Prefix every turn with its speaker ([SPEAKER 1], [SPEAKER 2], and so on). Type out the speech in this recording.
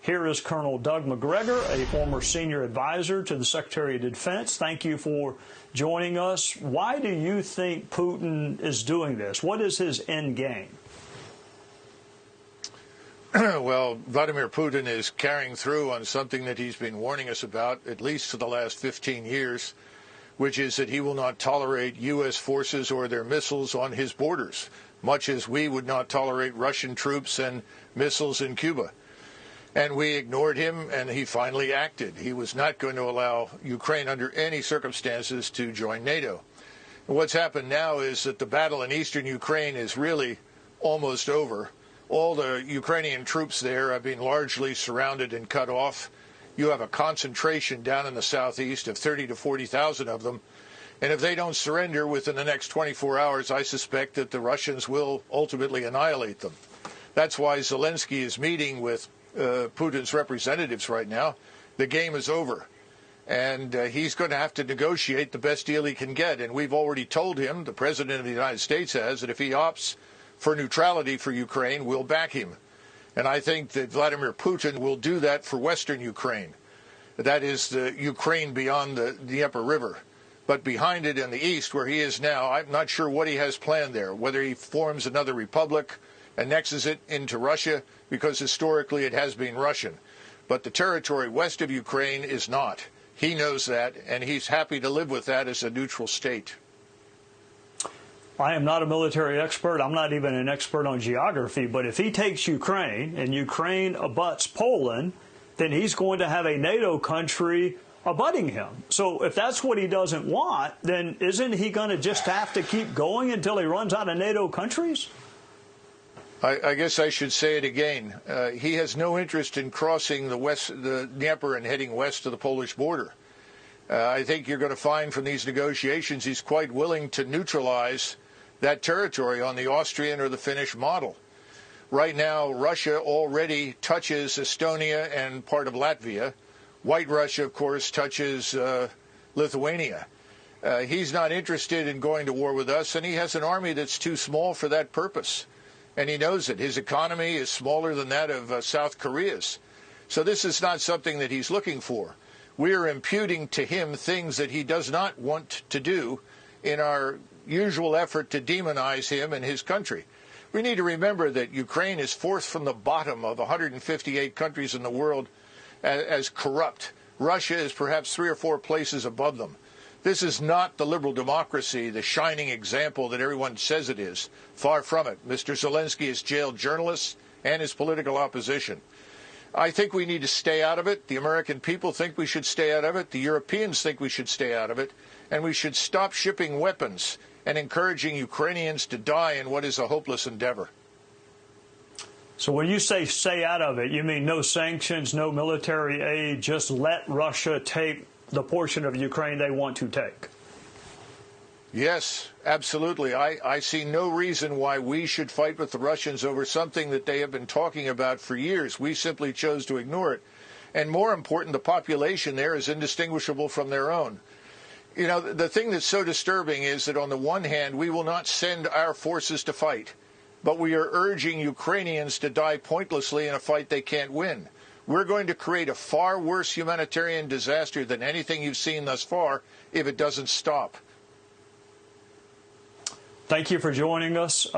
[SPEAKER 1] Here is Colonel Doug MacGregor, a former senior advisor to the Secretary of Defense. Thank you for joining us. Why do you think Putin is doing this? What is his end game?
[SPEAKER 2] Well, Vladimir Putin is carrying through on something that he's been warning us about, at least for the last 15 years, which is that he will not tolerate U.S. forces or their missiles on his borders, much as we would not tolerate Russian troops and missiles in Cuba. And we ignored him, and he finally acted. He was not going to allow Ukraine under any circumstances to join NATO. And what's happened now is that the battle in eastern Ukraine is really almost over. All the Ukrainian troops there have been largely surrounded and cut off. You have a concentration down in the southeast of 30 to 40,000 of them. And if they don't surrender within the next 24 hours, I suspect that the Russians will ultimately annihilate them. That's why Zelensky is meeting with Putin's representatives right now. The game is over. And he's going to have to negotiate the best deal he can get. And we've already told him, the President of the United States has, that if he opts for neutrality for Ukraine, we'll back him. And I think that Vladimir Putin will do that for Western Ukraine. That is the Ukraine beyond the Dnieper River. But behind it in the east, where he is now, I'm not sure what he has planned there, whether he forms another republic, annexes it into Russia, because historically it has been Russian. But the territory west of Ukraine is not. He knows that, and he's happy to live with that as a neutral state.
[SPEAKER 1] I am not a military expert. I'm not even an expert on geography. But if he takes Ukraine and Ukraine abuts Poland, then he's going to have a NATO country abutting him. So if that's what he doesn't want, then isn't he going to just have to keep going until he runs out of NATO countries?
[SPEAKER 2] I guess I should say it again. He has no interest in crossing the Dnieper and heading west to the Polish border. I think you're going to find from these negotiations he's quite willing to neutralize that territory on the Austrian or the Finnish model. Right now, Russia already touches Estonia and part of Latvia. White Russia, of course, touches Lithuania. He's not interested in going to war with us, and he has an army that's too small for that purpose. And he knows it. His economy is smaller than that of South Korea's. So this is not something that he's looking for. We are imputing to him things that he does not want to do in our usual effort to demonize him and his country. We need to remember that Ukraine is fourth from the bottom of 158 countries in the world as corrupt. Russia is perhaps 3 or 4 places above them. This is not the liberal democracy, the shining example that everyone says it is. Far from it. Mr. Zelensky has jailed journalists and his political opposition. I think we need to stay out of it. The American people think we should stay out of it. The Europeans think we should stay out of it. And we should stop shipping weapons and encouraging Ukrainians to die in what is a hopeless endeavor.
[SPEAKER 1] So when you say stay out of it, you mean no sanctions, no military aid, just let Russia take the portion of Ukraine they want to take?
[SPEAKER 2] Yes, absolutely. I see no reason why we should fight with the Russians over something that they have been talking about for years. We simply chose to ignore it. And more important, the population there is indistinguishable from their own. You know, the thing that's so disturbing is that on the one hand, we will not send our forces to fight, but we are urging Ukrainians to die pointlessly in a fight they can't win. We're going to create a far worse humanitarian disaster than anything you've seen thus far if it doesn't stop.
[SPEAKER 1] Thank you for joining us.